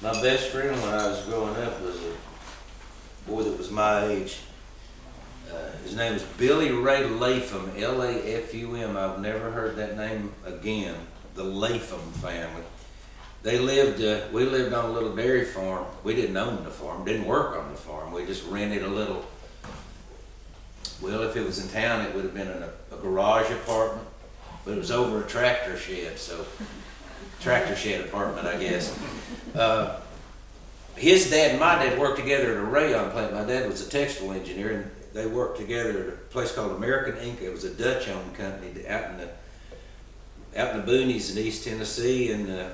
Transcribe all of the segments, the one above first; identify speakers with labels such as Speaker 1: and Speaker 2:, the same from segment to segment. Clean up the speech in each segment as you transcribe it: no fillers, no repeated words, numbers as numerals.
Speaker 1: My best friend when I was growing up was a boy that was my age. His name was Billy Ray Latham, L-A-F-U-M. I've never heard that name again. The Latham family. We lived on a little dairy farm. We didn't own the farm, didn't work on the farm. We just rented a little, well, if it was in town, it would have been in a garage apartment, but it was over a tractor shed, so tractor shed apartment, I guess. His dad and my dad worked together at a rayon plant. My dad was a textile engineer, and they worked together at a place called American Ink. It was a Dutch-owned company out in the boonies in East Tennessee, and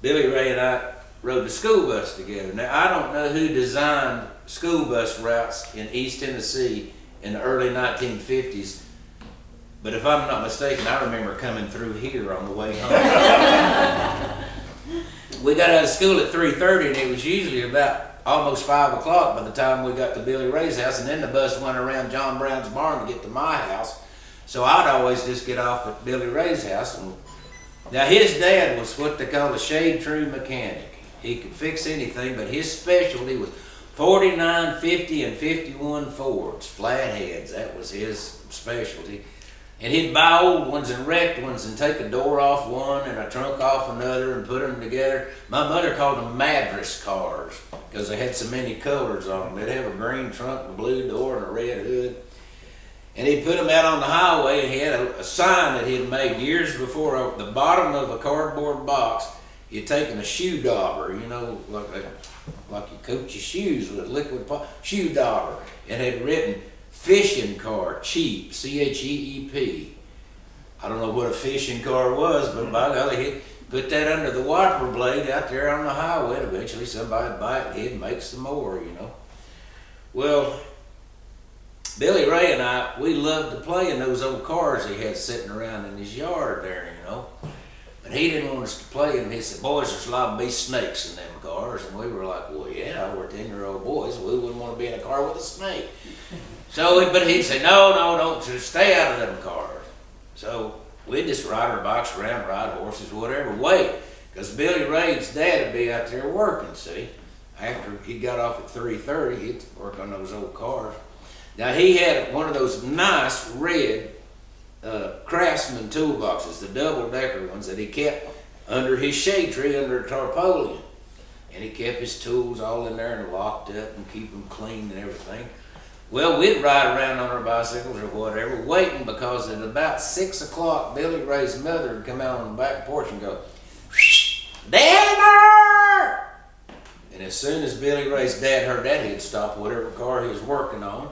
Speaker 1: Billy Ray and I rode the school bus together. Now, I don't know who designed school bus routes in East Tennessee in the early 1950s, but if I'm not mistaken, I remember coming through here on the way home. We got out of school at 3:30, and it was usually about almost 5 o'clock by the time we got to Billy Ray's house, and then the bus went around John Brown's barn to get to my house. So I'd always just get off at Billy Ray's house. Now his dad was what they call a shade true mechanic. He could fix anything, but his specialty was 49, 50, and 51 Fords, flatheads. That was his specialty. And he'd buy old ones and wrecked ones and take a door off one and a trunk off another and put them together. My mother called them Madras cars because they had so many colors on them. They'd have a green trunk, a blue door, and a red hood. And he'd put them out on the highway, and he had a sign that he'd made years before at the bottom of a cardboard box. He'd taken a shoe dauber, you know, like you coat your shoes with liquid shoe dauber, and had written fishing car, cheap, C-H-E-E-P. I don't know what a fishing car was, but by golly, he'd put that under the wiper blade out there on the highway, and eventually somebody'd buy it, and he'd make some more, you know. Well, Billy Ray and I, we loved to play in those old cars he had sitting around in his yard there, you know. But he didn't want us to play in them. He said, boys, there's liable to be snakes in them cars. And we were like, well, yeah, we're 10-year-old boys. We wouldn't want to be in a car with a snake. But he'd say, no, don't, just stay out of them cars. So we'd just ride our bikes around, ride horses, whatever, wait. Because Billy Ray's dad would be out there working, see. After he got off at 3:30, he'd work on those old cars. Now, he had one of those nice red Craftsman toolboxes, the double-decker ones that he kept under his shade tree under a tarpaulin. And he kept his tools all in there and locked up and keep them clean and everything. Well, we'd ride around on our bicycles or whatever, waiting because at about 6 o'clock, Billy Ray's mother would come out on the back porch and go, "Dinner!" And as soon as Billy Ray's dad heard that, he'd stop whatever car he was working on.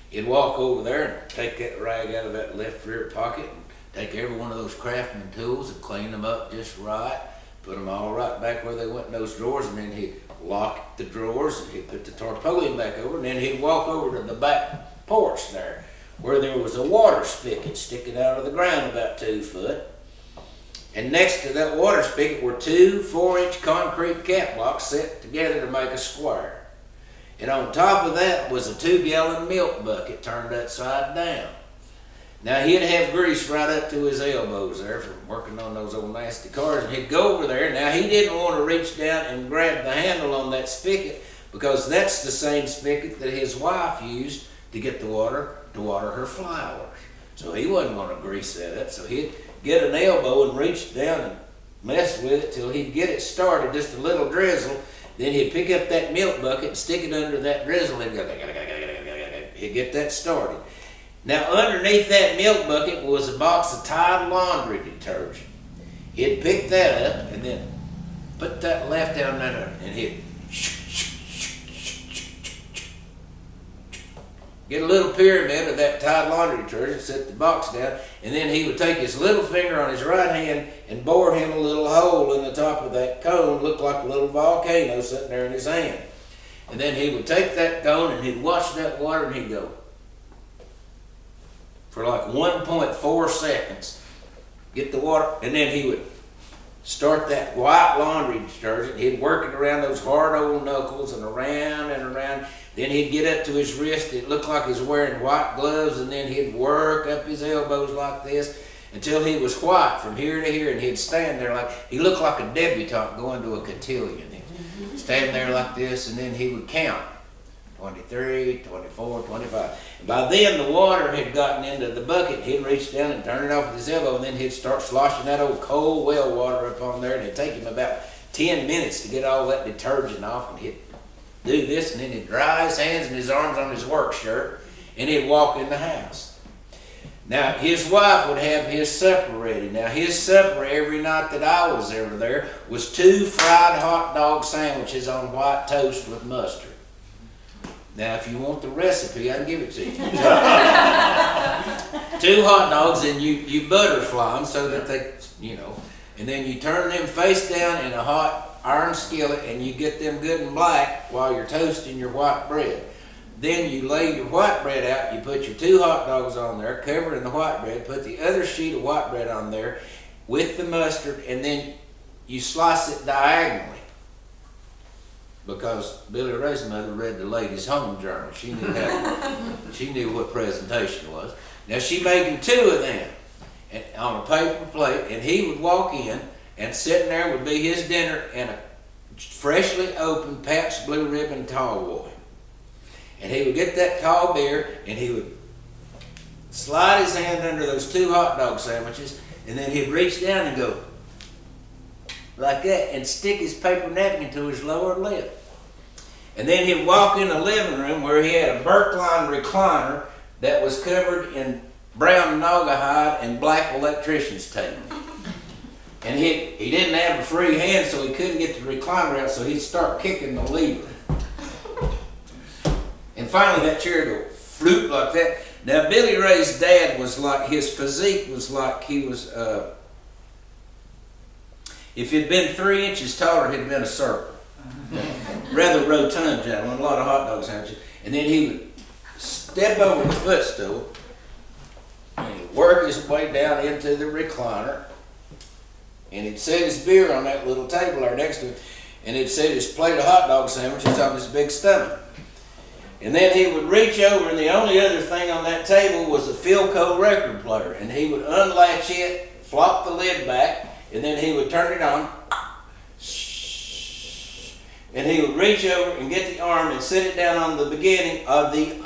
Speaker 1: He'd walk over there and take that rag out of that left rear pocket and take every one of those Craftsman tools and clean them up just right, put them all right back where they went in those drawers, and then he'd lock the drawers and he'd put the tarpaulin back over, and then he'd walk over to the back porch there where there was a water spigot sticking out of the ground about 2 foot. And next to that water spigot were 2 4-inch concrete cap blocks set together to make a square. And on top of that was a 2-gallon milk bucket turned upside down. Now he'd have grease right up to his elbows there from working on those old nasty cars, and he'd go over there. Now he didn't want to reach down and grab the handle on that spigot because that's the same spigot that his wife used to get the water to water her flowers. So he wasn't going to grease that up. So he'd get an elbow and reach down and mess with it till he'd get it started, just a little drizzle. Then he'd pick up that milk bucket and stick it under that drizzle and go, he'd get that started. Now underneath that milk bucket was a box of Tide laundry detergent. He'd pick that up and then put that left down there and he'd get a little pyramid of that Tide laundry detergent, set the box down, and then he would take his little finger on his right hand and bore him a little hole in the top of that cone, looked like a little volcano sitting there in his hand. And then he would take that cone and he'd wash that water and he'd go for like 1.4 seconds, get the water, and then he would start that white laundry detergent. He'd work it around those hard old knuckles and around and around. Then he'd get up to his wrist. It looked like he was wearing white gloves, and then he'd work up his elbows like this until he was white from here to here, and he'd stand there like he looked like a debutante going to a cotillion. Stand there like this, and then he would count. 23, 24, 25. And by then the water had gotten into the bucket. He'd reach down and turn it off with his elbow, and then he'd start sloshing that old cold well water up on there, and it'd take him about 10 minutes to get all that detergent off, and he'd do this, and then he'd dry his hands and his arms on his work shirt, and he'd walk in the house. Now, his wife would have his supper ready. Now, his supper every night that I was ever there was 2 fried hot dog sandwiches on white toast with mustard. Now, if you want the recipe, I can give it to you. 2 hot dogs, and you butterfly them so that they, and then you turn them face down in a hot iron skillet, and you get them good and black while you're toasting your white bread. Then you lay your white bread out, you put your 2 hot dogs on there, cover it in the white bread, put the other sheet of white bread on there with the mustard, and then you slice it diagonally. Because Billy Ray's mother read the Ladies' Home Journal. She knew what presentation was. Now she made him 2 of them on a paper plate, and he would walk in, and sitting there would be his dinner and a freshly opened Pabst Blue Ribbon tall boy. And he would get that tall beer, and he would slide his hand under those 2 hot dog sandwiches, and then he'd reach down and go like that and stick his paper napkin to his lower lip. And then he'd walk in the living room where he had a Berkline recliner that was covered in brown naugahyde and black electrician's tape. And he didn't have a free hand, so he couldn't get the recliner out, so he'd start kicking the lever. And finally that chair would go floop like that. Now Billy Ray's dad was like, his physique was like he was, if he'd been 3 inches taller, he'd been a circle. Rather rotund gentleman, a lot of hot dog sandwiches. And then he would step over the footstool, and he'd work his way down into the recliner, and he'd set his beer on that little table there next to him, and he'd set his plate of hot dog sandwiches on his big stomach. And then he would reach over, and the only other thing on that table was a Philco record player, and he would unlatch it, flop the lid back, and then he would turn it on, and he would reach over and get the arm and sit it down on the beginning of the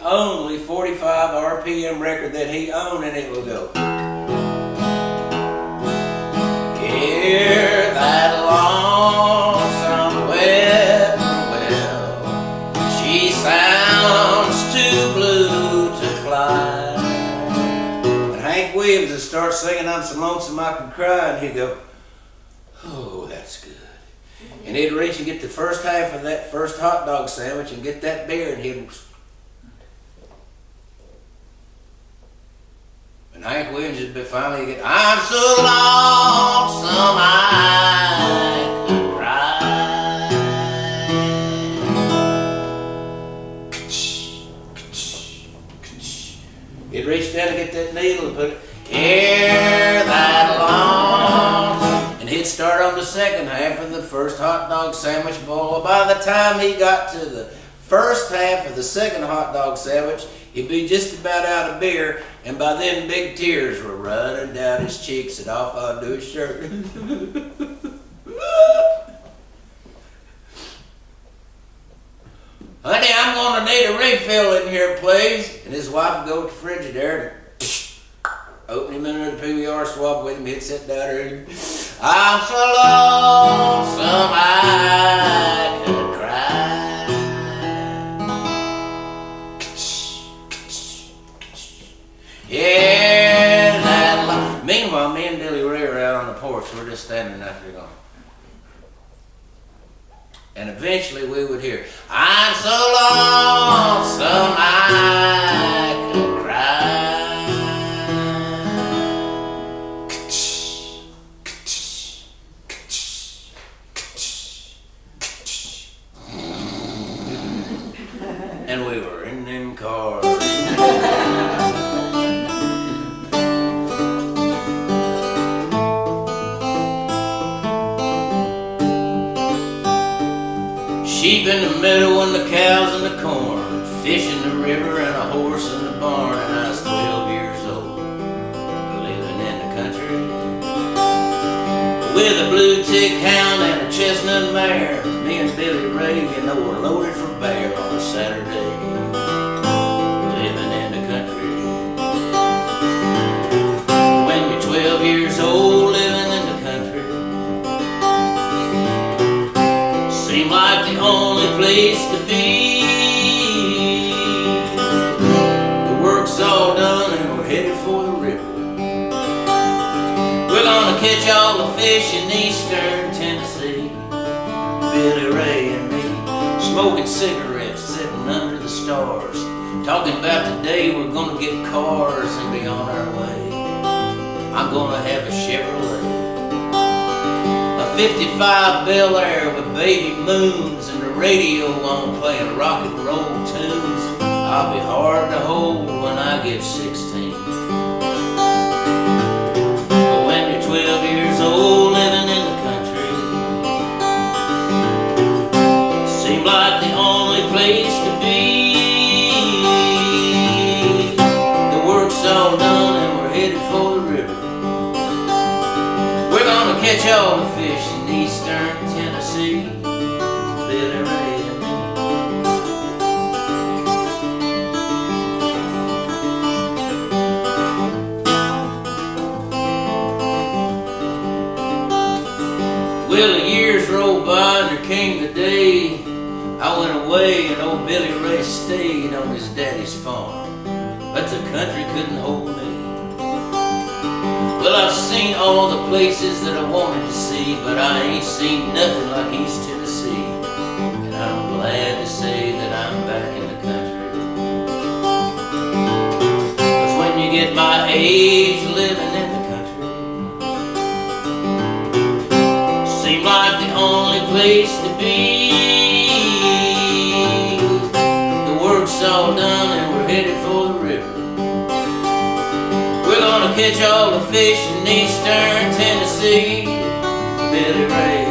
Speaker 1: only 45 RPM record that he owned, and it would go, hear that lonesome whippoorwill, she sounds too blue to fly. And Hank Williams would start singing, I'm so lonesome I could cry, and he'd go, oh, that's good. And he'd reach and get the first half of that first hot dog sandwich and get that beer, and Hank Williams would be finally get, I'm so lonesome I could cry. He'd reach down and get that needle and put it, hear that lonesome. And he'd start on the second half of the first hot dog sandwich bowl. By the time he got to the first half of the second hot dog sandwich, he'd be just about out of beer, and by then big tears were running down his cheeks and off onto his shirt. Honey, I'm going to need a refill in here, please. And his wife would go to the Frigidaire and open him into the PBR, swap with him, he'd sit down there and, I'm so lonesome I could cry. Yeah, that meanwhile, me and Billy Ray are out on the porch. We're just standing out there going. And eventually we would hear, I'm so lonesome I could cry. And we were in them cars. Sheep in the meadow and the cows in the corn, fish in the river and a horse in the barn, and I was 12 years old, living in the country with a blue tick hound and a chestnut mare. Me and Billy Ray, you know, we're loaded for bear on a Saturday, living in the country. When you're 12 years old, living in the country seemed like the only place to be. The work's all done and we're headed for the river. We're gonna catch all the fish in eastern Tennessee. Billy Ray and me, smoking cigarettes, sitting under the stars, talking about the day we're gonna get cars and be on our way. I'm gonna have a Chevrolet, a 55 Bel Air with baby moons and the radio on playing rock and roll tunes. I'll be hard to hold when I get 16. But when you're 12 years old, living in the country seemed like the only place to be. The work's all done and we're headed for the river. We're gonna catch all the fish in eastern Tennessee. Billy Ray and me. Well, the years rolled by and there came the day I went away and old Billy Ray stayed on his daddy's farm. But the country couldn't hold me. Well, I've seen all the places that I wanted to see, but I ain't seen nothing like East Tennessee. And I'm glad to say that I'm back in the country. 'Cause when you get my age, living in the country seemed like the only place to be. The work's all done and we're headed for the river. We're gonna catch all the fish in eastern Tennessee. Billy Ray.